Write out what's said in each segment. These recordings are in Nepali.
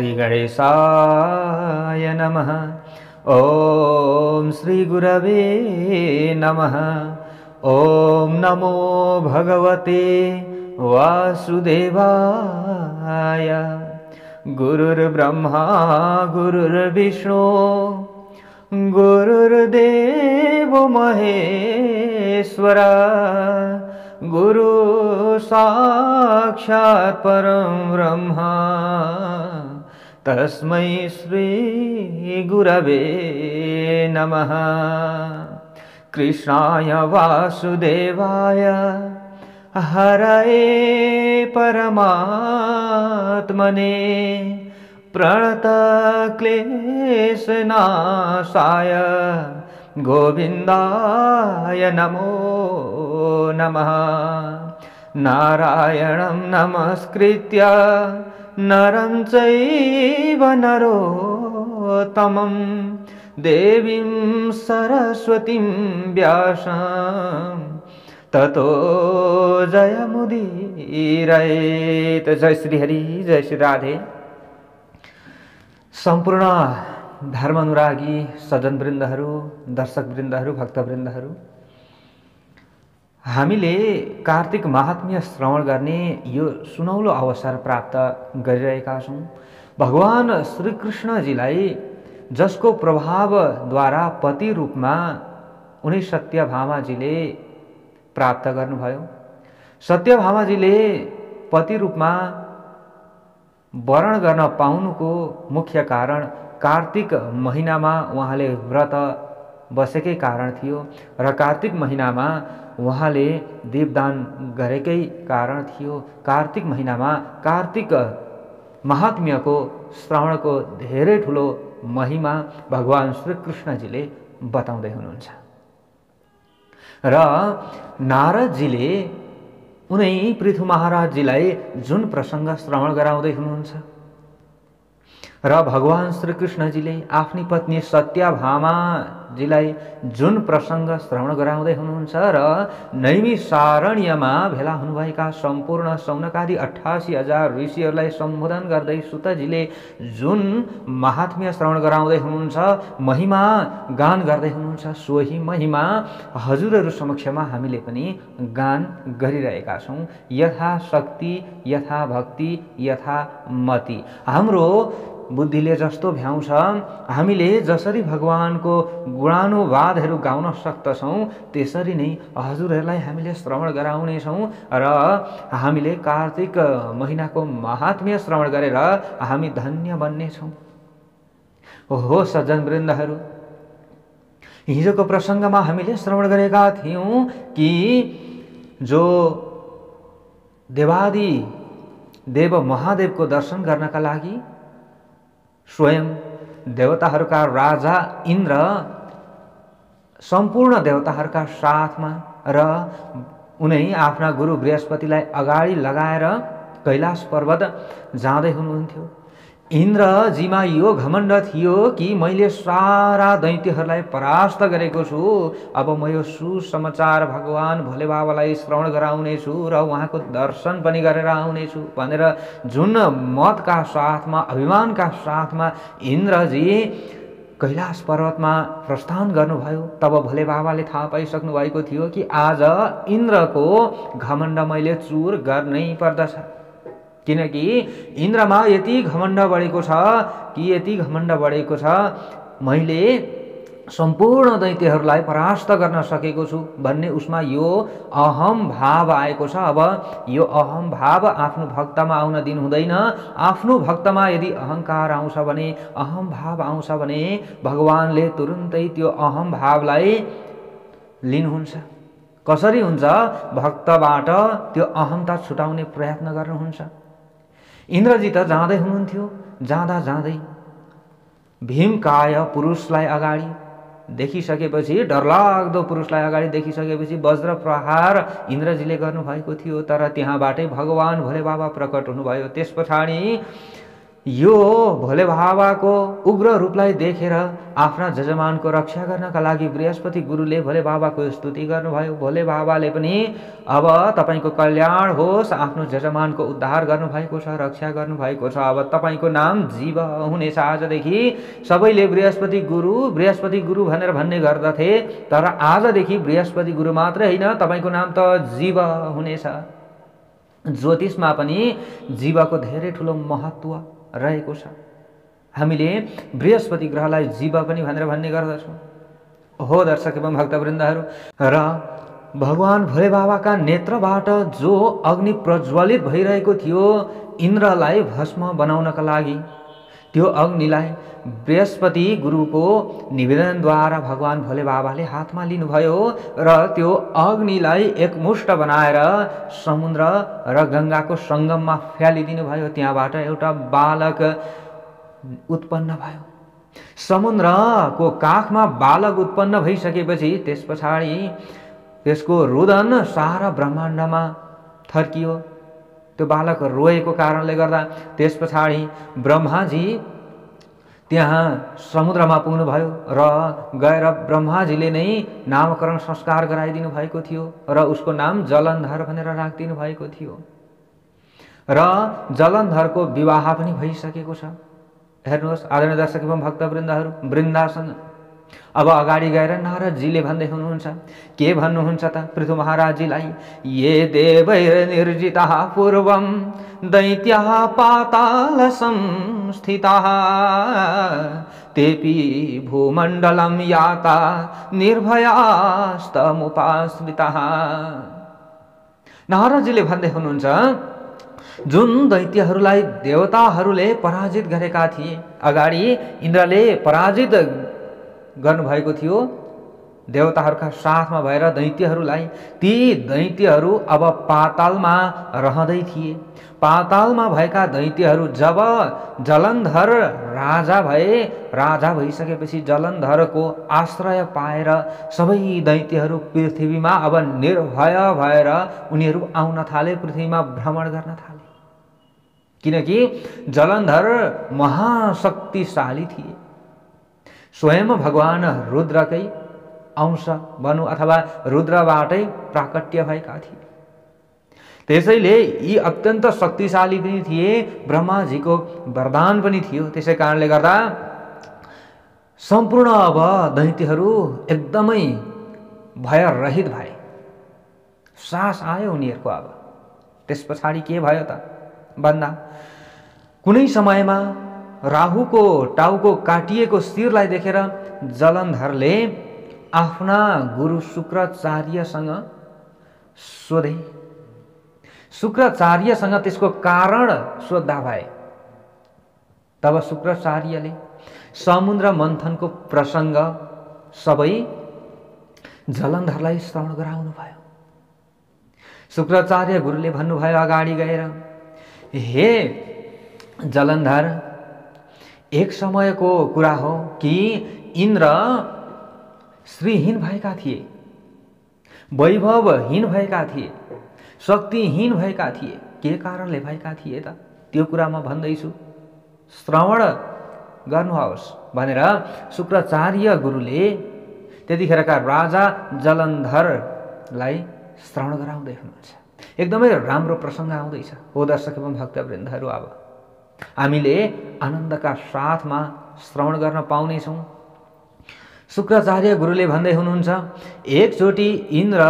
श्री गणेशाय नमः। ओम श्री गुरवे नमः। ओम नमो भगवते वासुदेवाय। गुरुर्ब्रह्मा गुरुर्विष्णु गुरुर्देवो महेश्वरा। गुरु साक्षात् परं ब्रह्मा तस्मै श्री गुरवे नमः। कृष्णाय वासुदेवाय हरये परमात्मने प्रणतक्लेशनाशाय गोविन्दाय नमो नमः। नारायणं नमस्कृत्य नरं चैव नरोत्तमं देवीं सरस्वतीं व्यासं ततो जयमुदीरयेत्। जय श्री हरि, जय श्री राधे। सम्पूर्ण धर्मानुरागी सज्जनवृन्दहरू, दर्शकवृन्दहरू, भक्तवृन्दहरू, हामीले कार्तिक महात्म्य श्रवण गर्ने यो सुनौलो अवसर प्राप्त गरिरहेका छौँ। भगवान श्रीकृष्णजीलाई जसको प्रभावद्वारा पति रूपमा उनी सत्यभामाजीले प्राप्त गर्नुभयो। सत्यभामाजीले पति रूपमा वरण गर्न पाउनुको मुख्य कारण कार्तिक महिनामा उहाँले व्रत बसेकै कारण थियो र कार्तिक महिनामा उहाँले दीपदान गरेकै कारण थियो। कार्तिक महिनामा कार्तिक महात्म्यको श्रवणको धेरै ठुलो महिमा भगवान श्रीकृष्णजीले बताउँदै हुनुहुन्छ र नारदजीले उनै पृथु महाराजजीलाई जुन प्रसङ्ग श्रवण गराउँदै हुनुहुन्छ र भगवान श्रीकृष्णजीले आफ्नी पत्नी सत्यभामाजीलाई जुन प्रसङ्ग श्रवण गराउँदै हुनुहुन्छ र नैमिषारण्यमा भेला हुनुभएका सम्पूर्ण सौनकादि 88,000 ऋषिहरूलाई सम्बोधन गर्दै सुतजीले जुन महात्म्य श्रवण गराउँदै हुनुहुन्छ, महिमा गान गर्दै हुनुहुन्छ, सोही महिमा हजुरहरू समक्षमा हामीले पनि गान गरिरहेका छौँ। यथा शक्ति, यथा भक्ति, यथा मति। हाम्रो बुद्धिले जस्तो भ्याउँछ, हामीले जसरी भगवानको गुणानुवादहरू गाउन सक्दछौँ त्यसरी नै हजुरहरूलाई हामीले श्रवण गराउनेछौँ र हामीले कार्तिक महिनाको महात्म्य श्रवण गरेर हामी धन्य बन्नेछौँ। हो सज्जनवृन्दहरू, हिजोको प्रसङ्गमा हामीले श्रवण गरेका थियौँ कि जो देवादि देव महादेवको दर्शन गर्नका लागि स्वयं देवताहरूका राजा इन्द्र सम्पूर्ण देवताहरूका साथमा र उनै आफ्ना गुरु बृहस्पतिलाई अगाडि लगाएर कैलाश पर्वत जाँदै हुनुहुन्थ्यो। इन्द्रजीमा यो घमण्ड थियो कि मैले सारा दैत्यहरूलाई परास्त गरेको छु, अब म यो सुसमाचार भगवान भोले बाबालाई श्रवण गराउनेछु र उहाँको दर्शन पनि गरेर आउनेछु भनेर जुन मतका साथमा, अभिमानका साथमा इन्द्रजी कैलाश पर्वतमा प्रस्थान गर्नुभयो, तब भोले बाबाले थाहा पाइसक्नु भएको थियो कि आज इन्द्रको घमण्ड मैले चुर गर्नै पर्दछ। किनकि इन्द्रमा यति घमण्ड बढेको छ कि यति घमण्ड बढेको छ, मैले सम्पूर्ण दैत्यहरूलाई परास्त गर्न सकेको छु भन्ने उसमा यो अहम भाव आएको छ। अब यो अहम भाव आफ्नो भक्तमा आउन दिनु हुँदैन। आफ्नो भक्तमा यदि अहङ्कार आउँछ भने, अहम भाव आउँछ भने भगवानले तुरुन्तै त्यो अहम भावलाई लिनुहुन्छ। कसरी हुन्छ? भक्तबाट त्यो अहमता छुटाउने प्रयत्न गर्नुहुन्छ। इन्द्रजी त जाँदै हुनुहुन्थ्यो, जाँदा जाँदै भीमकाय पुरुषलाई अगाडि देखिसकेपछि, डरलाग्दो पुरुषलाई अगाडि देखिसकेपछि वज्र प्रहार इन्द्रजीले गर्नुभएको थियो। तर त्यहाँबाटै भगवान भोले बाबा प्रकट हुनुभयो। त्यस पछाडि यो भोले बाबाको उग्र रूपलाई देखेर आफ्ना जजमानको रक्षा गर्नका लागि बृहस्पति गुरुले भोले बाबाको स्तुति गर्नुभयो। भोले बाबाले पनि अब तपाईको कल्याण होस्, आफ्नो जजमानको उद्धार गर्नुभएको छ, रक्षा गर्नुभएको छ। अब तपाईको नाम जीव हुनेछ। आजदेखि सबैले बृहस्पति गुरु भनेर भन्ने गर्दथे, तर आजदेखि बृहस्पति गुरु मात्रै होइन, तपाईको नाम त जीव हुनेछ। ज्योतिषमा पनि जीवको धेरै ठुलो महत्त्व रहेको छ। हामीले बृहस्पति ग्रहलाई जीव पनि भनेर भन्ने गर्दछौँ। हो दर्शक एवं भक्तवृन्दहरू, र भगवान भोले बाबाका नेत्रबाट जो अग्नि प्रज्वलित भइरहेको थियो इन्द्रलाई भस्म बनाउनका लागि, त्यो अग्निलाई बृहस्पति गुरुको निवेदनद्वारा भगवान भोले बाबाले हातमा लिनुभयो र त्यो अग्निलाई एकमुष्ट बनाएर समुद्र र गङ्गाको सङ्गममा फ्यालिदिनु भयो। त्यहाँबाट एउटा बालक उत्पन्न भयो। समुद्रको काखमा बालक उत्पन्न भइसकेपछि त्यस पछाडि त्यसको रुदन सारा ब्रह्माण्डमा थर्कियो। त्यो बालक रोएको कारणले गर्दा त्यस पछाडि ब्रह्माजी त्यहाँ समुद्रमा पुग्नुभयो र गएर ब्रह्माजीले नै नामकरण संस्कार गराइदिनु भएको थियो र उसको नाम जलन्धर भनेर राखिदिनु भएको थियो र जलन्धरको विवाह पनि भइसकेको छ। हेर्नुहोस् आदरणीय दर्शक एवं भक्तवृन्दहरू, वृन्दासँग अब अगाडि गएर नारदजीले भन्दै हुनुहुन्छ। के भन्नुहुन्छ त पृथु महाराजजीलाई? ये देवैर्निर्जिताः पूर्वं दैत्याः पाताल संस्थिताः तेपि भूमण्डलं याता निर्भयास्तमुपाश्रिताः। नारदजीले भन्दै हुनुहुन्छ, जुन दैत्यहरूलाई देवताहरूले पराजित गरेका थिए, अगाडि इन्द्रले पराजित गर्नुभएको थियो देवताहरूका साथमा भएर दैत्यहरूलाई, ती दैत्यहरू अब पातालमा रहँदै थिए। पातालमा भएका दैत्यहरू जब जलन्धर राजा भए, राजा भइसकेपछि जलन्धरको आश्रय पाएर सबै दैत्यहरू पृथ्वीमा अब निर्भय भएर उनीहरू आउन थाले, पृथ्वीमा भ्रमण गर्न थाले। किनकि जलन्धर महाशक्तिशाली थिए, स्वयं भगवान रुद्रकै अंश भनौँ अथवा रुद्रबाटै प्राकट्य भएका थिए। त्यसैले यी अत्यन्त शक्तिशाली पनि थिए, ब्रह्माजीको वरदान पनि थियो। त्यसै कारणले गर्दा सम्पूर्ण अब दैत्यहरू एकदमै भयरहित भए, सास आयो उनीहरूको। अब त्यस पछाडि के भयो त भन्दा, कुनै समयमा राहुको टाउको काटिएको शिरलाई देखेर जलन्धरले आफ्ना गुरु शुक्राचार्यसँग सोधे। शुक्राचार्यसँग त्यसको कारण सोद्धा भए। तब शुक्राचार्यले समुद्र मन्थनको प्रसङ्ग सबै जलन्धरलाई श्रवण गराउनु भयो। शुक्राचार्य गुरुले भन्नुभयो अगाडि गएर, हे जलन्धर, एक समयको कुरा हो कि इन्द्र श्रीहीन भएका थिए, वैभवहीन भएका थिए, शक्तिहीन भएका थिए। के कारणले भएका थिए त? त्यो कुरा म भन्दैछु, श्रवण गर्नुहोस् भनेर शुक्राचार्य गुरुले त्यतिखेरका राजा जलन्धरलाई श्रवण गराउँदै हुनुहुन्छ। एकदमै राम्रो प्रसङ्ग आउँदैछ। हो दर्शक एवं भक्तवृन्दहरू, अब हामीले आनन्दका साथमा श्रवण गर्न पाउनेछौँ। शुक्राचार्य गुरुले भन्दै हुनुहुन्छ, एकचोटि इन्द्र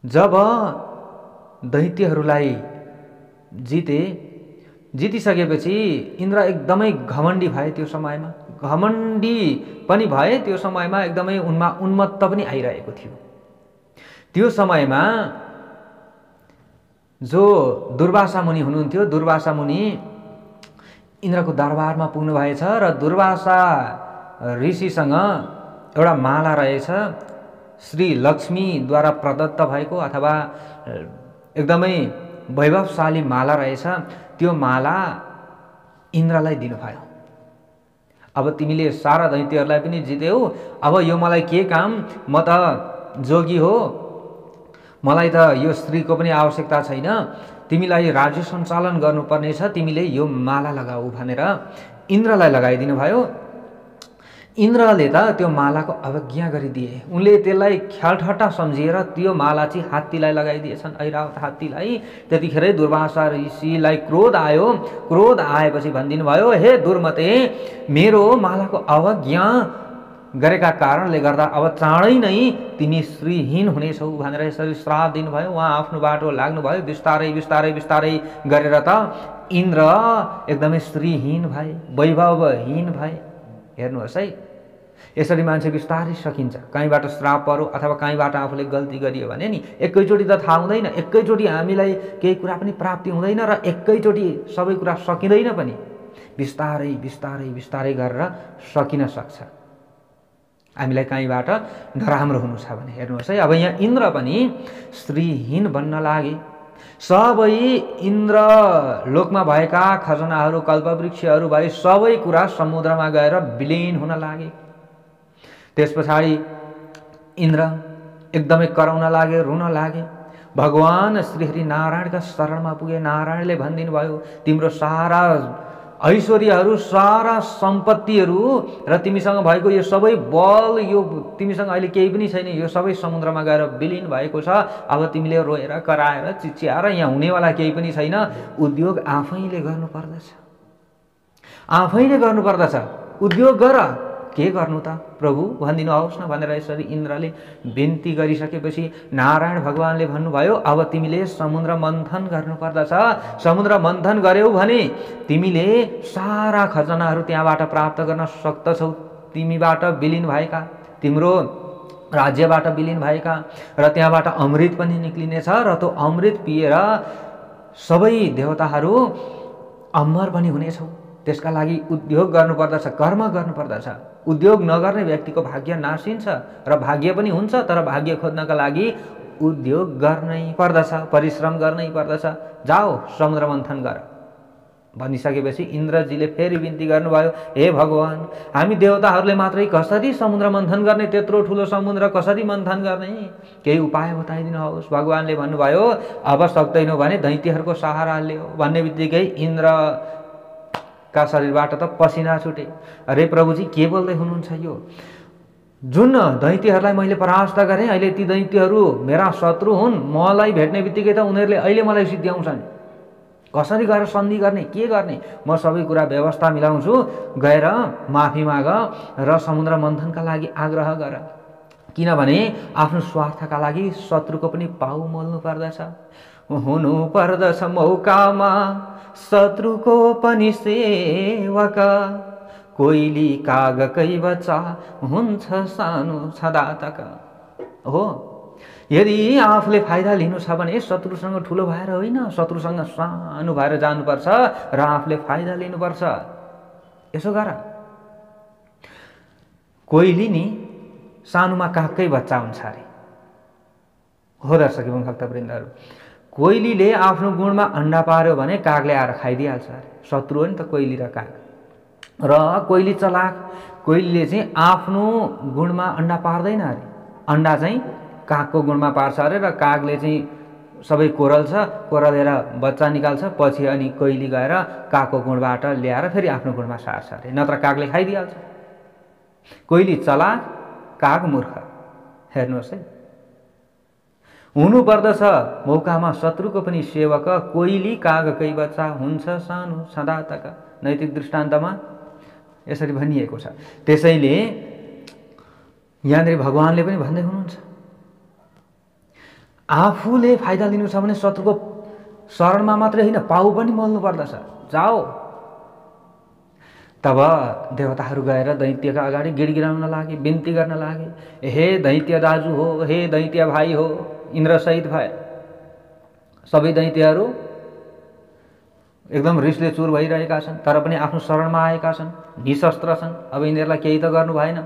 जब दैत्यहरूलाई जितिसकेपछि इन्द्र एकदमै घमण्डी भए। त्यो समयमा घमण्डी पनि भए, त्यो समयमा एकदमै उनमा उन्मत्त पनि आइरहेको थियो। त्यो समयमा जो दुर्वासा मुनि हुनुहुन्थ्यो, दुर्वासा मुनि इन्द्रको दरबारमा पुग्नु भएछ र दुर्वासा ऋषिसँग एउटा माला रहेछ, श्री लक्ष्मीद्वारा प्रदत्त भएको अथवा एकदमै वैभवशाली माला रहेछ। त्यो माला इन्द्रलाई दिनुभयो। अब तिमीले सारा दैत्यहरूलाई पनि जित्यौ, अब यो मलाई के काम, म त जोगी हो, मलाई त यो स्त्रीको पनि आवश्यकता छैन, तिमीलाई राज्य सञ्चालन गर्नुपर्नेछ, तिमीले यो माला लगाऊ भनेर इन्द्रलाई लगाइदिनु भयो। इन्द्रले त त्यो मालाको अवज्ञा गरिदिए। उनले त्यसलाई ख्यालठट्टा सम्झिएर त्यो माला चाहिँ हात्तीलाई लगाइदिएछन्, ऐरावत हात्तीलाई। त्यतिखेरै दुर्वासा ऋषिलाई क्रोध आयो। क्रोध आएपछि भनिदिनु भयो, हे दुर्मते, मेरो मालाको अवज्ञा गरेका कारणले गर्दा अब चाँडै नै तिमी श्रीहीन हुनेछौ भनेर यसरी श्राप दिनुभयो। उहाँ आफ्नो बाटो लाग्नुभयो। बिस्तारै बिस्तारै बिस्तारै गरेर त इन्द्र एकदमै श्रीहीन भए, वैभवहीन भए। हेर्नुहोस् है, यसरी मान्छे बिस्तारै सकिन्छ। कहीँबाट श्राप पर्यो अथवा कहीँबाट आफूले गल्ती गरियो भने नि एकैचोटि त थाहा हुँदैन, एकैचोटि हामीलाई केही कुरा पनि प्राप्ति हुँदैन र एकैचोटि सबै कुरा सकिँदैन पनि। बिस्तारै बिस्तारै बिस्तारै गरेर सकिन सक्छ। हामीलाई कहीँबाट नराम्रो हुनु छ भने हेर्नुहोस् है, अब यहाँ इन्द्र पनि श्रीहीन बन्न लागे। सबै इन्द्र लोकमा भएका खजनाहरू, कल्पवृक्षहरू भए सबै कुरा समुद्रमा गएर विलीन हुन लागे। त्यस पछाडि इन्द्र एकदमै कराउन लागे, रुन लागे। भगवान श्रीहरि नारायणका शरणमा पुगे। नारायणले भनिदिनु भयो, तिम्रो सारा ऐश्वर्यहरू, सारा सम्पत्तिहरू र तिमीसँग भएको यो सबै बल, यो तिमीसँग अहिले केही पनि छैन, यो सबै समुद्रमा गएर विलीन भएको छ। अब तिमीले रोएर कराएर चिच्याएर यहाँ हुनेवाला केही पनि छैन। उद्योग आफैले गर्नुपर्दछ, आफैले गर्नुपर्दछ। उद्योग गर, के गर्नु त प्रभु भनिदिनुहोस् न भनेर यसरी इन्द्रले बिन्ती गरिसकेपछि नारायण भगवानले भन्नुभयो, अब तिमीले समुद्र मन्थन गर्नुपर्दछ। समुद्र मन्थन गर्यौ भने तिमीले सारा खजनाहरू त्यहाँबाट प्राप्त गर्न सक्दछौ। तिमीबाट विलीन भएका, तिम्रो राज्यबाट विलीन भएका, र त्यहाँबाट अमृत पनि निक्लिनेछ र त्यो अमृत पिएर सबै देवताहरू अमर पनि हुनेछौ। त्यसका लागि उद्योग गर्नुपर्दछ, कर्म गर्नुपर्दछ। उद्योग नगर्ने व्यक्तिको भाग्य नासिन्छ र भाग्य पनि हुन्छ, तर भाग्य खोज्नका लागि उद्योग गर्नै पर्दछ, परिश्रम गर्नै पर्दछ। जाओ समुद्र मन्थन गर भनिसकेपछि इन्द्रजीले फेरि बिन्ती गर्नुभयो, हे भगवान, हामी देवताहरूले मात्रै कसरी समुद्र मन्थन गर्ने, त्यत्रो ठुलो समुद्र कसरी मन्थन गर्ने, केही उपाय बताइदिनुहोस्। भगवानले भन्नुभयो, अब सक्दैनौ भने दैत्यहरूको सहारा लियो। भन्ने बित्तिकै इन्द्र का शरीरबाट त पसिना छुटे। अरे प्रभुजी के बोल्दै हुनुहुन्छ यो? जुन दैत्यहरूलाई मैले परास्त गरेँ, अहिले ती दैत्यहरू मेरा शत्रु हुन्। मलाई भेट्ने बित्तिकै त उनीहरूले अहिले मलाई सिद्ध्याउँछन्। कसरी गएर सन्धि गर्ने, के गर्ने? म सबै कुरा व्यवस्था मिलाउँछु, गएर माफी माग र समुद्र मन्थनका लागि आग्रह गर। किनभने आफ्नो स्वार्थका लागि शत्रुको पनि पाउ मोल्नु पर्दछ। हुनु पर्दछ मौकामा शत्रुको पनि सेवक, कोइली कागकै बच्चा हुन्छ सानो छदातक। हो, यदि आफूले फाइदा लिनु छ भने शत्रुसँग ठुलो भएर होइन, शत्रुसँग सानो भएर जानुपर्छ र आफूले फाइदा लिनुपर्छ। यसो गर। कोइली नि सानोमा कागकै बच्चा हुन्छ अरे। हो दर्शक एवं भक्तवृन्दहरू, कोइलीले आफ्नो गुणमा अन्डा पार्यो भने कागले आएर खाइदिइहाल्छ अरे। शत्रु हो नि त कोइली र काग। र कोइली चलाक, कोइलीले चाहिँ आफ्नो गुणमा अन्डा पार्दैन अरे। अन्डा चाहिँ कागको गुणमा पार्छ अरे र कागले चाहिँ सबै कोरल्छ, कोरलेर बच्चा निकाल्छ, पछि अनि कोइली गएर कागको गुणबाट ल्याएर फेरि आफ्नो गुणमा सार्छ अरे, नत्र कागले खाइदिइहाल्छ। कोइली चलाक, काग मूर्ख। हेर्नुहोस् है, हुनु पर्दछ मौकामा शत्रुको पनि सेवक, कोइली कागकै बच्चा हुन्छ सानो छदातक। नैतिक दृष्टान्तमा यसरी भनिएको छ। त्यसैले यहाँनिर भगवानले पनि भन्दै हुनुहुन्छ, आफूले फाइदा लिनु छ भने शत्रुको शरणमा मात्रै होइन, पाउ पनि मोल्नु पर्दछ। जाओ। तब देवताहरू गएर दैत्यका अगाडि गिडगिडाउन लागे, बिन्ती गर्न लागे, हे दैत्य दाजु हो, हे दैत्य भाइ हो। इन्द्र सहित भए सबै दैत्यहरू एकदम रिसले चुर भइरहेका छन्, तर पनि आफ्नो शरणमा आएका छन्, निशस्त्र छन्। अब यिनीहरूलाई केही त गर्नु भएन।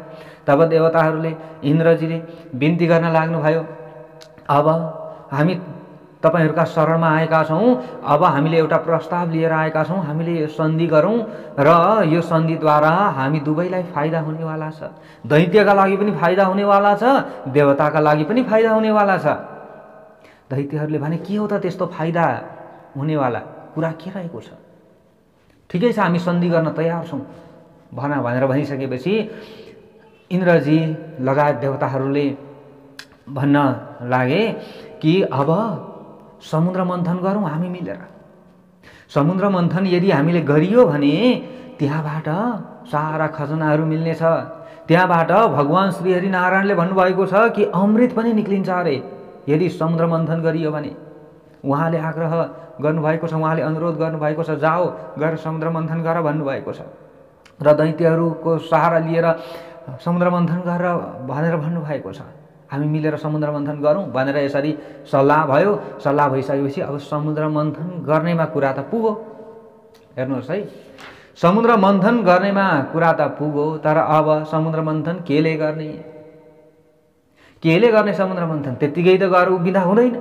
तब देवताहरूले, इन्द्रजीले बिन्ती गर्न लाग्नुभयो, अब हामी तपाईहरुका शरणमा आएका छौं, अब हामीले एउटा प्रस्ताव लिएर आएका छौं, हामीले यो सन्धि गरौं र यो सन्धिद्वारा हामी दुवैलाई फाइदा हुनेवाला छ। दैत्यका लागि पनि फाइदा हुनेवाला छ, देवताका लागि पनि फाइदा हुनेवाला छ। दैत्यहरूले भने के हो त त्यस्तो फाइदा हुनेवाला कुरा के रहेको छ? ठिकै छ, हामी सन्धि गर्न तयार छौँ भनेर भनिसकेपछि इन्द्रजी लगायत देवताहरूले भन्न लागे कि अब समुद्र मन्थन गरौँ हामी मिलेर। समुद्र मन्थन यदि हामीले गरियो भने त्यहाँबाट सारा खजनाहरू मिल्नेछ। त्यहाँबाट भगवान श्रीहरि नारायणले भन्नुभएको छ कि अमृत पनि निक्लिन्छ अरे यदि समुद्र मन्थन गरियो भने। उहाँले आग्रह गर्नुभएको छ, उहाँले अनुरोध गर्नुभएको छ, जाओ गएर समुद्र मन्थन गर भन्नुभएको छ र दैत्यहरूको सहारा लिएर समुद्र मन्थन गरेर भनेर भन्नुभएको छ। हामी मिलेर समुद्र मन्थन गरौँ भनेर यसरी सल्लाह भयो। सल्लाह भइसकेपछि अब समुद्र मन्थन गर्नेमा कुरा त पुग्यो। हेर्नुहोस् है, समुद्र मन्थन गर्नेमा कुरा त पुग्यो, तर अब समुद्र मन्थन केले गर्ने? केले गर्ने समुद्र मन्थन? त्यत्तिकै त गएर उभिँदा हुँदैन।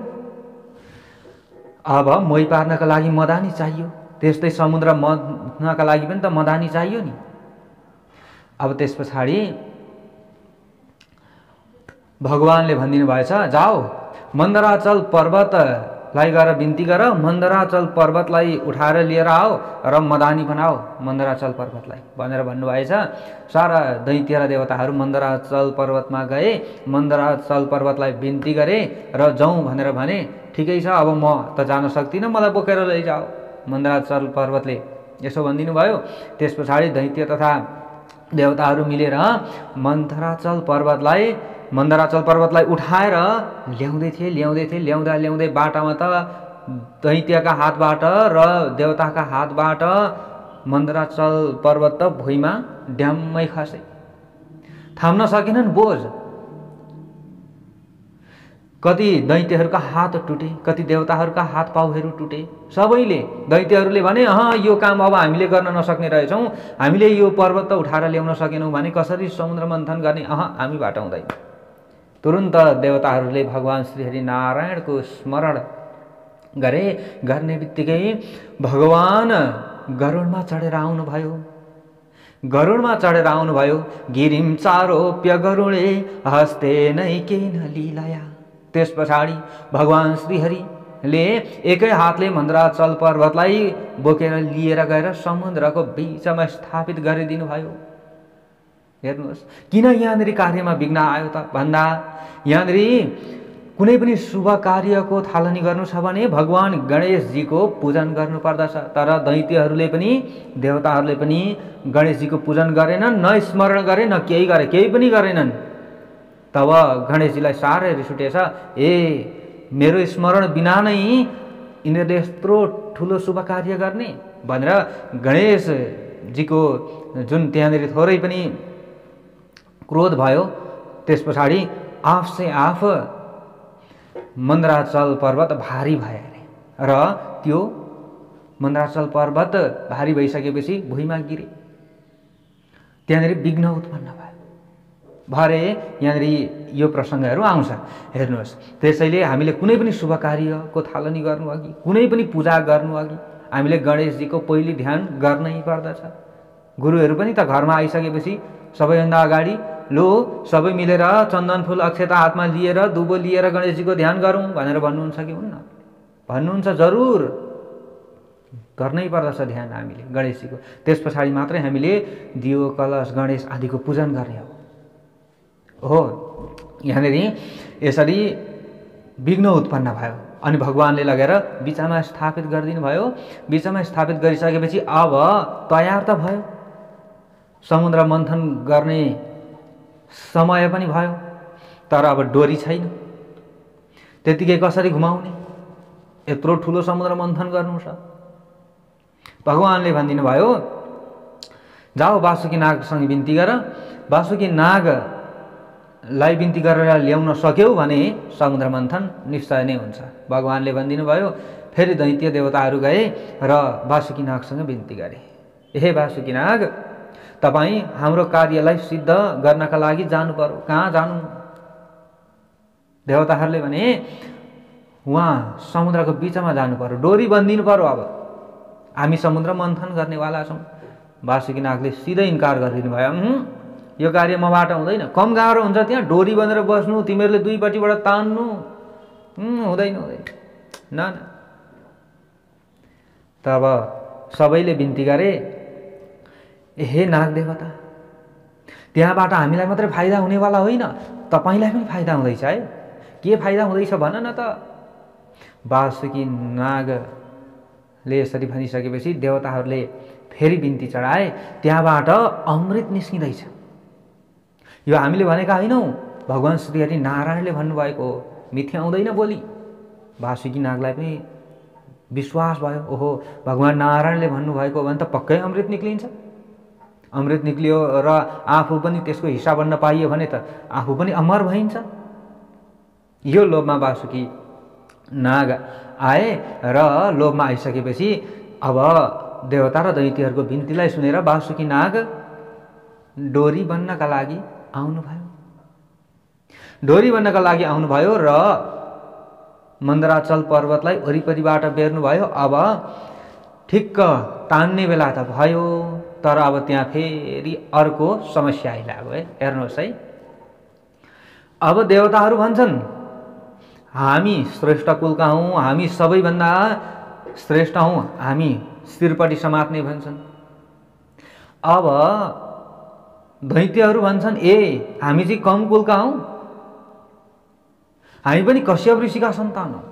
अब मोही पार्नका लागि मदानी चाहियो, त्यस्तै समुद्र मथ्नका लागि पनि त मदानी चाहियो नि। अब त्यस पछाडि भगवानले भनिदिनु भएछ, जाओ मन्दराचल पर्वतलाई गएर बिन्ती गर, मन्दराचल पर्वतलाई उठाएर लिएर आओ र मदानी बनाओ मन्दराचल पर्वतलाई भनेर भन्नुभएछ। सारा दैत्य र देवताहरू मन्दराचल पर्वतमा गए, मन्दराचल पर्वतलाई बिन्ती गरे र जाउँ भनेर भने। ठिकै छ, अब म त जान सक्दिनँ, मलाई बोकेर लैजाओ। मन्दराचल पर्वतले यसो भनिदिनु भयो। त्यस पछाडि दैत्य तथा देवताहरू मिलेर मन्दराचल पर्वतलाई उठाएर ल्याउँदै थिए। ल्याउँदै बाटामा त दैत्यका हातबाट र देवताका हातबाट मन्दराचल पर्वत त भुइँमा ड्याम्मै खसे। थाम्न सकेनन् बोझ। कति दैत्यहरूका हात टुटे, कति देवताहरूका हात पाउहरू टुटे। सबैले दैत्यहरूले भने यो काम अब हामीले गर्न नसक्ने रहेछौँ, हामीले यो पर्वत त उठाएर ल्याउन सकेनौँ भने कसरी समुद्र मन्थन गर्ने? हामीबाट हुँदैन। तुरुन्त देवताहरूले भगवान श्रीहरि नारायणको स्मरण गर्ने बित्तिकै भगवान गरुडमा चढेर आउनुभयो। गिरिम चारोप्य गरुडे हस्ते नैकेन लीलया। त्यस पछाडि भगवान श्रीहरिले एकै हातले मन्दराचल पर्वतलाई बोकेर लिएर गएर समुद्रको बीचमा स्थापित गरिदिनु भयो। हेर्नुहोस्, किन यहाँनिर कार्यमा विघ्न आयो त भन्दा, यहाँनिर कुनै पनि शुभ कार्यको थालनी गर्नु छ भने भगवान गणेशजीको पूजन गर्नुपर्दछ। तर दैत्यहरूले पनि देवताहरूले पनि गणेशजीको पूजन गरेनन्, न स्मरण गरे, न केही गरे, केही पनि गरेनन्। तब गणेशजीलाई साह्रै रिस उठेछ। मेरो स्मरण बिना नै यिनीहरूले यत्रो ठुलो शुभ कार्य गर्ने भनेर गणेशजीको जुन त्यहाँनिर थोरै पनि क्रोध भयो। त्यस पछाडि आफसे आफ मन्दराचल पर्वत भारी भयो र त्यो मन्दराचल पर्वत भारी भइसकेपछि भुइँमा गिरे। त्यहाँनिर विघ्न उत्पन्न भयो। भरे यहाँनिर यो प्रसङ्गहरू आउँछ। हेर्नुहोस्, त्यसैले हामीले कुनै पनि शुभ कार्यको थालनी गर्नु अघि, कुनै पनि पूजा गर्नु अघि हामीले गणेशजीको पहिले ध्यान गर्नै पर्दछ। गुरुहरू पनि त घरमा आइसकेपछि सबैभन्दा अगाडि लो सबै मिलेर चन्दन फुल अक्षता हातमा लिएर दुबो लिएर गणेशजीको ध्यान गरौँ भनेर भन्नुहुन्छ कि हुन्न? भन्नुहुन्छ। जरुर गर्नै पर्दछ ध्यान हामीले गणेशजीको। त्यस पछाडि मात्रै हामीले दियो कलश गणेश आदिको पूजन गर्ने हो। यहाँनिर यसरी विघ्न उत्पन्न भयो अनि भगवानले लगेर बिचमा स्थापित गरिदिनु भयो। बिचमा स्थापित गरिसकेपछि अब तयार त भयो, समुद्र मन्थन गर्ने समय पनि भयो, तर अब डोरी छैन। त्यतिकै कसरी घुमाउने? यत्रो ठुलो समुद्र मन्थन गर्नु छ। भगवानले भनिदिनु भयो, जाओ वासुकी नागसँग बिन्ती गर। वासुकी नागलाई बिन्ती गरेर ल्याउन सक्यौ भने समुद्र मन्थन निश्चय नै हुन्छ। भगवानले भनिदिनु भयो। फेरि दैत्य देवताहरू गए र वासुकी नागसँग बिन्ती गरे। हे वासुकी नाग, तपाईँ हाम्रो कार्यलाई सिद्ध गर्नका लागि जानु पर्यो। कहाँ जानु? देवताहरूले भने उहाँ समुद्रको बिचमा जानु पर्यो, डोरी बन्दिनु पर्यो। अब हामी समुद्र मन्थन गर्नेवाला छौँ। वासुकी नागले सिधै इन्कार गरिदिनु भयो। यो कार्य मबाट हुँदैन, कम गाह्रो हुन्छ। त्यहाँ डोरी बनेर बस्नु, तिमीहरूले दुईपट्टिबाट तान्नु, हुँदैन हुँदैन, न न। तब सबैले बिन्ती गरे, हे नागदेवता, त्यहाँबाट हामीलाई मात्रै फाइदा हुनेवाला होइन, तपाईँलाई पनि फाइदा हुँदैछ है। के फाइदा हुँदैछ भन न त। वासुकी नागले यसरी भनिसकेपछि देवताहरूले फेरि बिन्ती चढाए, त्यहाँबाट अमृत निस्किँदैछ। यो हामीले भनेका होइनौँ, भगवान् श्रीहरि नारायणले भन्नुभएको हो, मिथ्या हुँदैन बोली। वासुकी नागलाई पनि विश्वास भयो, ओहो भगवान् नारायणले भन्नुभएको हो भने त पक्कै अमृत निक्लिन्छ। अमृत निक्लियो र आफू पनि त्यसको हिस्सा बन्न पाइयो भने त आफू पनि अमर भइन्छ। यो लोभमा वासुकी नाग आए र लोभमा आइसकेपछि अब देवता र दैत्यहरूको बिन्तीलाई सुनेर वासुकी नाग डोरी बन्नका लागि आउनुभयो। डोरी बन्नका लागि आउनुभयो र मन्दराचल पर्वतलाई वरिपरिबाट बेर्नुभयो। अब ठिक्क तान्ने बेला त भयो, तर अब त्यहाँ फेरि अर्को समस्या आइलाग्यो है। हेर्नुहोस् है, अब देवताहरू भन्छन् हामी श्रेष्ठ कुलका हौँ, हामी सबैभन्दा श्रेष्ठ हौँ, हामी शिरपट्टि समात्ने भन्छन्। अब दैत्यहरू भन्छन् ए हामी चाहिँ कम कुलका हौँ, हामी पनि कश्यप ऋषिका सन्तान हौँ,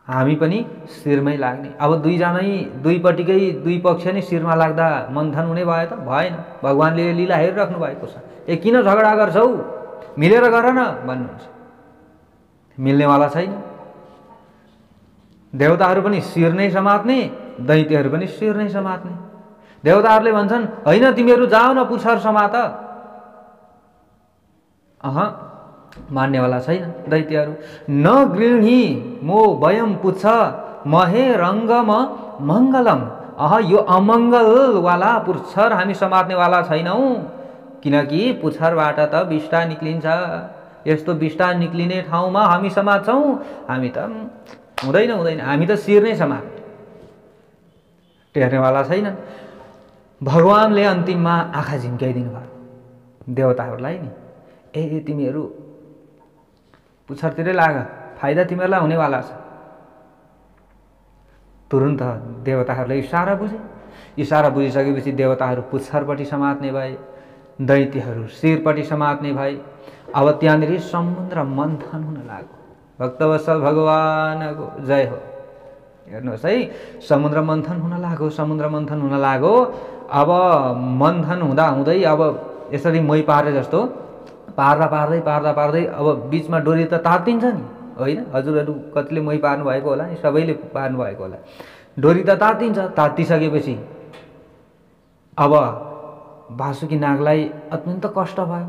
हामी पनि शिरमै लाग्ने। अब दुईपट्टिकै दुई पक्ष नै शिरमा लाग्दा मन्थन हुने भयो त भएन। भगवान्ले लीला हेरिराख्नु भएको छ। ए किन झगडा गर्छौ, मिलेर गर न भन्नुहुन्छ। मिल्नेवाला छैन। देवताहरू पनि शिर नै समात्ने, दैत्यहरू पनि शिर नै समात्ने। देवताहरूले भन्छन् होइन तिमीहरू जाऊ न पुच्छर समात। मान्नेवाला छैन दैत्यहरू। न गृह्णी मो वयम पुच्छ महे रङ्गम मङ्गलम। यो अमङ्गलवाला पुच्छर हामी समात्नेवाला छैनौँ, किनकि पुच्छरबाट त विष्टा निक्लिन्छ। यस्तो विष्टा निक्लिने ठाउँमा हामी समात्छौँ, हामी त हुँदैन हुँदैन, हामी त शिर नै समात्ने। टेर्नेवाला छैन। भगवान्ले अन्तिममा आँखा झिम्क्याइदिनु भयो देवताहरूलाई नि। ए तिमीहरू पुच्छरतिरै लाग, फाइदा तिमीहरूलाई हुनेवाला छ। तुरुन्त देवताहरूले इसारा बुझे। इसारा बुझिसकेपछि देवताहरू पुच्छरपट्टि समात्ने भए, दैत्यहरू शिरपट्टि समात्ने भए। अब त्यहाँनिर समुद्र मन्थन हुन लाग्यो। भक्तवत्सल भगवानको जय हो। हेर्नुहोस् है, समुद्र मन्थन हुन लाग्यो, समुद्र मन्थन हुन लाग्यो। अब मन्थन हुँदा हुँदै अब यसरी मै पारे जस्तो पार्दा पार्दै अब बिचमा डोरी त तातिन्छ नि, होइन? हजुरहरू कतिले मै पार्नु भएको होला नि, सबैले पार्नु भएको होला। डोरी त तातिन्छ। तातिसकेपछि अब वासुकी नागलाई अत्यन्त कष्ट भयो।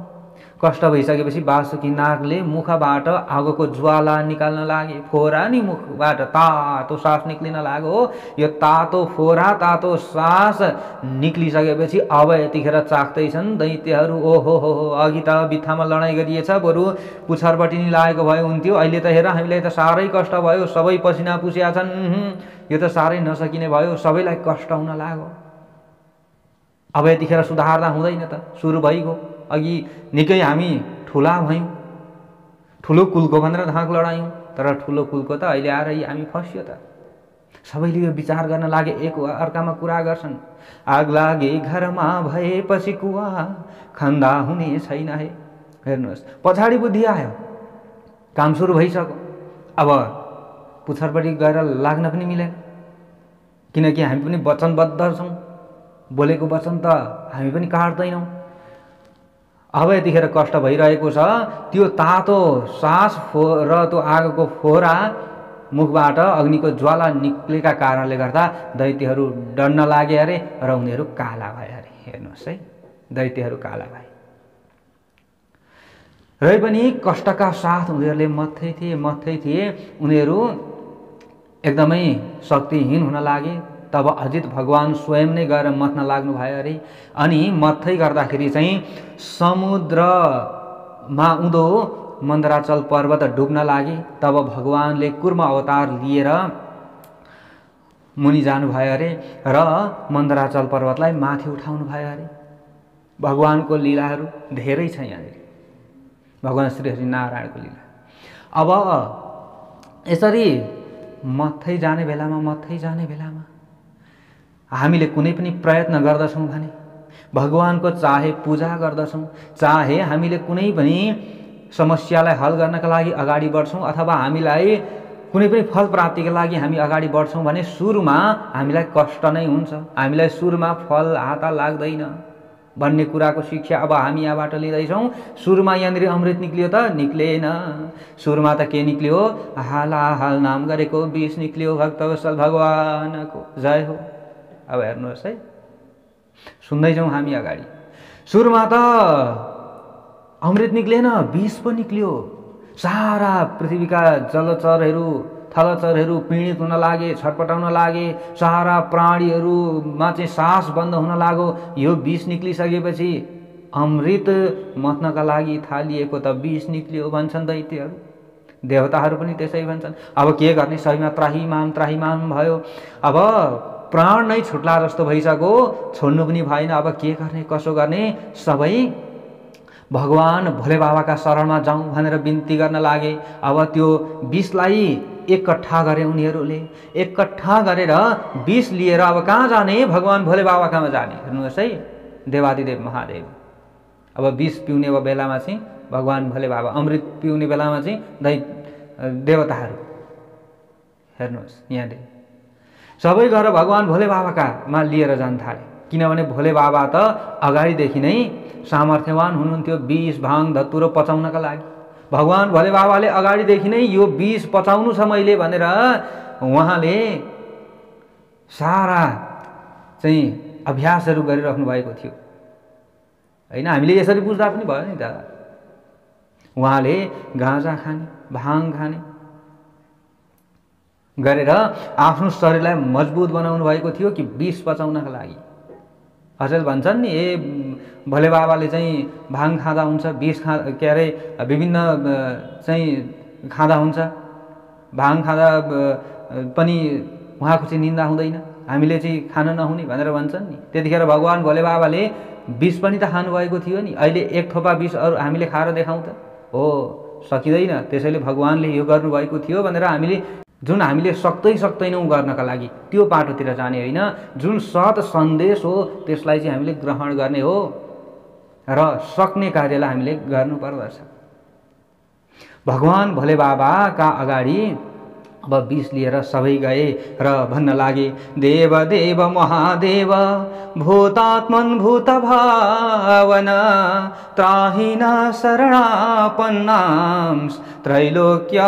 कष्ट भइसकेपछि वासुकी नागले मुखबाट आगोको ज्वाला निकाल्न लागे। फोहरा नि मुखबाट तातो सास निक्लिन लाग्यो। यो तातो फोहरा, तातो सास निक्लिसकेपछि अब यतिखेर चाख्दैछन् दैत्यहरू। ओहो हो, अघि त बित्थामा लडाइँ गरिएछ, बरु पुच्छरपट्टि नि लागेको भए हुन्थ्यो। अहिले त हेर हामीलाई त साह्रै कष्ट भयो, सबै पसिना पुसिया छन्, यो त साह्रै नसकिने भयो, सबैलाई कष्ट हुन लाग्यो। अब यतिखेर सुधार्दा हुँदैन त, सुरु भइगयो। अघि निकै हामी ठुला भयौँ, ठुलो कुलको भनेर धाक लडायौँ, तर ठुलो कुलको त अहिले आएर हामी फस्यो त। सबैले यो विचार गर्न लागे, एक अर्कामा कुरा गर्छन्। आग लागे घरमा भएपछि कुवा खन्दा हुने छैन है। हेर्नुहोस्, पछाडि बुद्धि आयो, काम सुरु भइसक्यो। अब पुच्छरपट्टि गएर लाग्न पनि मिलेन, किनकि हामी पनि वचनबद्ध छौँ। बोलेको वचन त हामी पनि काट्दैनौँ। अब यतिखेर कष्ट भइरहेको छ। त्यो तातो सास र त्यो आगोको फोहरा मुखबाट अग्निको ज्वाला निक्लेका कारणले गर्दा दैत्यहरू डढ्न लागे अरे र उनीहरू काला भए अरे। हेर्नुहोस् है, दैत्यहरू काला भए। र पनि कष्टका साथ उनीहरूले मत्थै थिए। उनीहरू एकदमै शक्तिहीन हुन लागे। तब अजित भगवान स्वयं नै गएर मथ्न लाग्नु भयो अरे। अनि मत्थै गर्दाखेरि चाहिँ समुद्रमा उँधो मन्दराचल पर्वत डुब्न लागे। तब भगवानले कुर्म अवतार लिएर मुनि जानुभयो अरे र मन्दराचल पर्वतलाई माथि उठाउनु भयो अरे। भगवानको लीलाहरू धेरै छ यहाँनिर। भगवान श्री हरिनारायणको लीला। अब यसरी मथै जाने बेलामा हामीले कुनै पनि प्रयत्न गर्दछौँ भने, भगवानको चाहे पूजा गर्दछौँ, चाहे हामीले कुनै पनि समस्यालाई हल गर्नका लागि अगाडि बढ्छौँ अथवा हामीलाई कुनै पनि फल प्राप्तिका लागि हामी अगाडि बढ्छौँ भने सुरुमा हामीलाई कष्ट नै हुन्छ, हामीलाई सुरुमा फल हाता लाग्दैन भन्ने कुराको शिक्षा अब हामी यहाँबाट लिँदैछौँ। सुरुमा यहाँनिर अमृत निक्लियो त निक्लेन, सुरुमा त के निक्लियो, हाल नाम गरेको विष निक्लियो, भक्तवत्सल भगवानको जय हो। अब हेर्नुहोस् है, सुन्दैछौँ हामी अगाडि, सुरुमा त अमृत निक्लेन, विष पो निक्लियो। सारा पृथ्वीका जलचरहरू थलचरहरू पीडित हुन लागे, छटपटाउन लागे, सारा प्राणीहरूमा चाहिँ सास बन्द हुन लाग्यो। यो विष निक्लिसकेपछि अमृत मथ्नका लागि थालिएको त विष निक्लियो भन्छन् दैत्यहरू, देवताहरू पनि त्यसै भन्छन्। अब के गर्ने, सबैमा त्राहिमाम भयो। अब प्राण नै छुट्ला जस्तो भइसक्यो, छोड्नु पनि भएन। अब के गर्ने, कसो गर्ने, सबै भगवान भोले बाबाका शरणमा जाउँ भनेर बिन्ती गर्न लागे। अब त्यो विषलाई एकट्ठा गरे उनीहरूले, एकट्ठा गरेर विष लिएर अब कहाँ जाने, भगवान भोले बाबा कहाँ जाने। हेर्नुहोस् है, देवादिदेव महादेव। अब विष पिउने बेलामा चाहिँ भगवान भोले बाबा, अमृत पिउने बेलामा चाहिँ देवताहरू। हेर्नुहोस् यहाँले सबै गएर भगवान भोले बाबाकामा लिएर जान थाले, किनभने भोले बाबा त अगाडिदेखि नै सामर्थ्यवान हुनुहुन्थ्यो विष भाङ धतुरो पचाउनका लागि। भगवान भोले बाबाले अगाडिदेखि नै यो विष पचाउनु छ मैले भनेर उहाँले सारा चाहिँ अभ्यासहरू गरिराख्नु भएको थियो हैन। हामीले यसरी बुझ्दा पनि भयो नि त। उहाँले गाँजा खाने, भाङ खाने गरेर आफ्नो शरीरलाई मजबुत बनाउनु भएको थियो कि विष पचाउनका लागि। अचेल भन्छन् नि, भोले बाबाले चाहिँ भाङ खाँदा हुन्छ, विष के अरे विभिन्न चाहिँ खाँदा हुन्छ, भाङ खाँदा पनि उहाँको चाहिँ निन्दा हुँदैन, हामीले चाहिँ खान नहुने भनेर भन्छन् नि। त्यतिखेर भगवान भोले बाबाले विष पनि त खानुभएको थियो नि। अहिले एक थोपा विष अरू हामीले खाएर देखाउँ त, हो सकिँदैन। त्यसैले भगवानले यो गर्नुभएको थियो भनेर हामीले सक्दैनौँ गर्नका लागि त्यो बाटोतिर जाने होइन। जुन सत सन्देश हो त्यसलाई चाहिँ हामीले ग्रहण गर्ने हो र सक्ने कार्यलाई हामीले गर्नुपर्दछ। भगवान भोले बाबाका अगाडि अब विष लिएर सबै गए र भन्न लागे, देव देव महादेव भूतात्मन भूत भावन त्राहिन शरणापन्नां त्रैलोक्य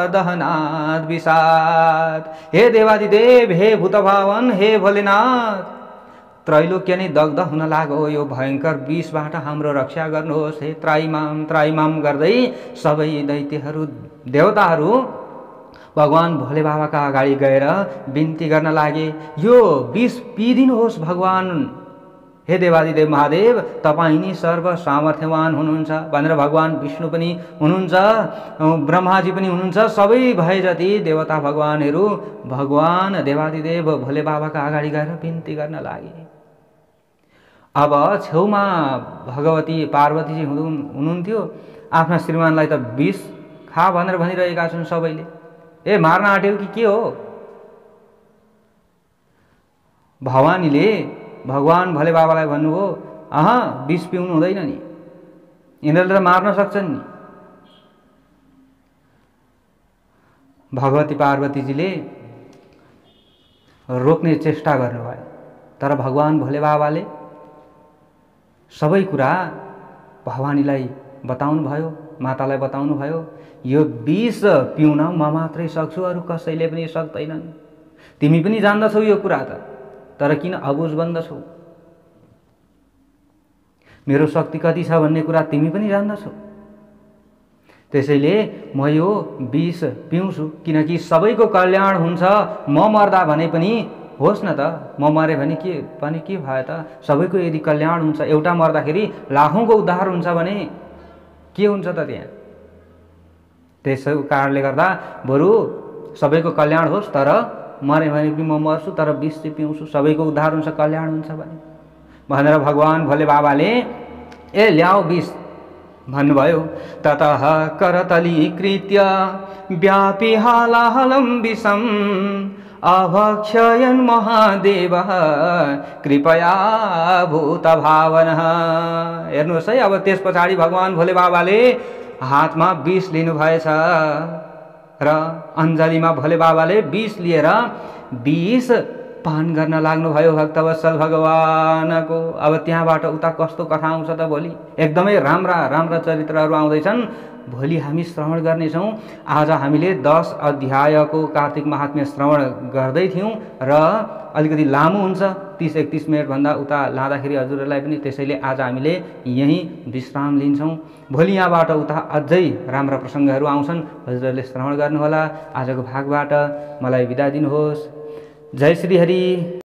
दहनाद विषाद। हे देवादिदेव, हे भूत भावन, हे भोलेनाथ, त्रैलोक्य नै दग्ध हुन लाग्यो, यो भयंकर विषबाट हाम्रो रक्षा गर्नुहोस्। हे त्राइमाम गर्दै सबै दैत्यहरू देवताहरू भगवान भोले बाबाका अगाडि गएर बिन्ती गर्न लागे, यो विष पिदिनुहोस् भगवान। हे देवादिदेव महादेव, तपाईं नि सर्व सामर्थ्यवान हुनुहुन्छ भनेर भगवान विष्णु पनि हुनुहुन्छ, ब्रह्माजी पनि हुनुहुन्छ। सबै भए जति देवता भगवानहरू भगवान देवादिदेव भोले बाबाका अगाडि गएर बिन्ती गर्न लागे। अब छेउमा भगवती पार्वतीजी हुनुहुन्थ्यो। आफ्ना श्रीमानलाई त विष खा भनेर भनिरहेका छन् सबैले। ए मार्न आँट्यो कि के हो? भवानीले भगवान भोले बाबालाई भन्नुभयो, विष पिउनु हुँदैन नि, यिनीहरूले त मार्न सक्छन् नि। भगवती पार्वतीजीले रोक्ने चेष्टा गर्नुभयो, तर भगवान भोले बाबाले सबै कुरा भवानीलाई बताउनु भयो, मातालाई बताउनु भयो, यो विष पिउन म मात्रै सक्छु, अरू कसैले पनि सक्दैनन्। तिमी पनि जान्दछौ यो कुरा त, तर किन अबुझ बन्दछौ? मेरो शक्ति कति छ भन्ने कुरा तिमी पनि जान्दछौ। त्यसैले म यो विष पिउँछु, किनकि सबैको कल्याण हुन्छ। म मर्दा भने पनि होस् न त, म मरे भने के भयो त? सबैको यदि कल्याण हुन्छ, एउटा मर्दाखेरि लाखौंको उद्धार हुन्छ भने के हुन्छ त त्यहाँ? त्यसै कारणले गर्दा बरु सबैको कल्याण होस्, तर मरे भने पनि म मर्छु, तर विष चाहिँ पिउँछु, सबैको उद्धार हुन्छ, कल्याण हुन्छ भनेर भगवान भोले बाबाले ल्याऊ विष भन्नुभयो। ततः करतलीकृत्य व्यापी हालाहलं विषम् अभक्षयन् महादेवः कृपया भूतभावनः। हेर्नुहोस् है, अब त्यस पछाडि भगवान भोले बाबाले हातमा विष लिनुभएछ र अञ्जलीमा भोले बाबाले विष लिएर विष पान गर्न लाग्नुभयो भक्तवत्सल भगवानको। अब त्यहाँबाट उता कस्तो कथा आउँछ त भोलि, एकदमै राम्रा राम्रा चरित्रहरू आउँदैछन्, भोलि हामी श्रवण गर्नेछौँ। आज हामीले 10 अध्यायको कार्तिक महात्म्य श्रवण गर्दै थियौँ र अलिकति लामो हुन्छ, 30-31 मिनटभन्दा उता लाँदाखेरि हजुरहरूलाई पनि, त्यसैले आज हामीले यहीँ विश्राम लिन्छौँ। भोलि यहाँबाट उता अझै राम्रा प्रसङ्गहरू आउँछन्, हजुरहरूले श्रवण गर्नुहोला। आजको भागबाट मलाई बिदा दिनुहोस्। जय श्री हरि।